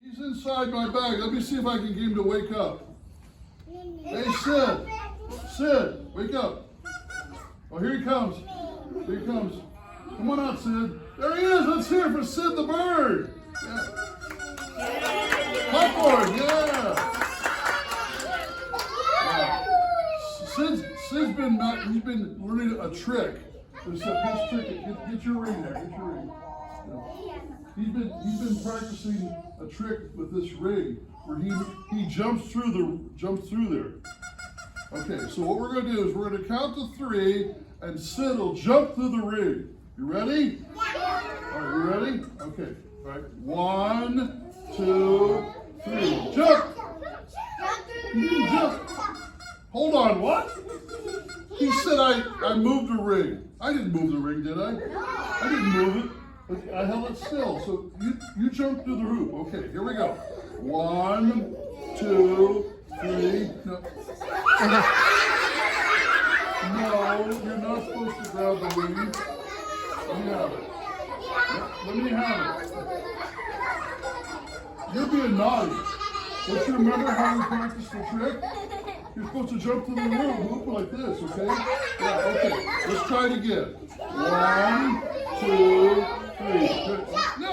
He's inside my bag. Let me see if I can get him to wake up. Hey, Sid. Sid, wake up. Oh, here he comes. Here he comes. Come on out, Sid. There he is. Let's hear it for Sid the Bird. Yeah. Popcorn, yeah. Sid's been learning a trick. There's a trick. Get your ring there. Get your ring. Yeah. He's been practicing a trick with this ring where he jumps through there. Okay, so what we're going to do is we're going to count to 3, and Sid will jump through the ring. You ready? Yeah. All right, you ready? Okay. All right. 1, 2, 3. Jump! Jump! Hold on. What? He said I moved the ring. I didn't move the ring, did I? I didn't move it. I held it still. So you jumped through the hoop. Okay, here we go. 1, 2, 3. No. No, you're not supposed to grab the ring. Let me have it. Let me have it. You're being naughty. Don't you remember how we practiced the trick? You're supposed to jump through the hoop like this, okay? Yeah, okay. Let's try it again. 1, 2, 3. No,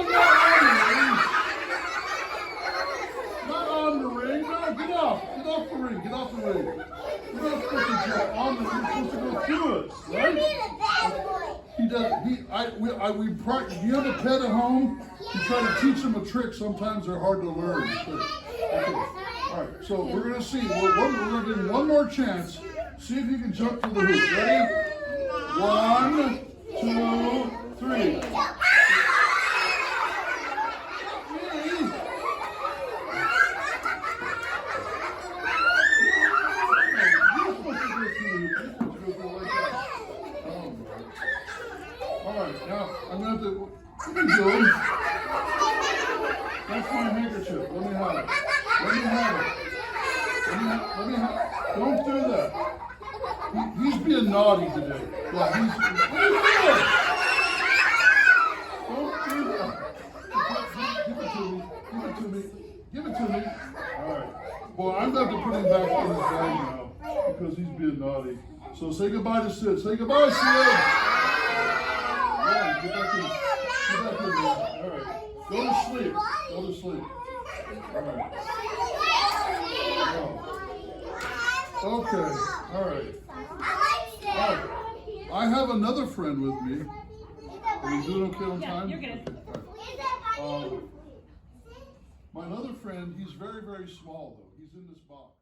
not on the ring. No, get off. Get off the ring. Get off the ring. You're not supposed to jump on the ring. You're supposed to go through it, right? He does. We practice. You have a pet at home? You try to teach them a trick. Sometimes they're hard to learn. Okay. All right. So we're gonna see. We're gonna give him one more chance. See if you can jump through the hoop. Ready? 1, 2, 3. Now, I'm going to what are you doing? That's my handkerchief. Let me have it. Let me have it. Let me have it. Don't do that. He's being naughty today. Yeah, what are you doing? Don't do that. Give it to me. Give it to me. Give it to me. All right. Well, I'm going to put him back in his bag now because he's being naughty. So say goodbye to Sid. Say goodbye, Sid. Get back in. Get back in there. All right. Go to sleep. Go to sleep. All right. Oh. Okay. All right. All right. I have another friend with me. Are you doing okay on time? You're good. Okay. My other friend, he's very, very small, though. He's in this box.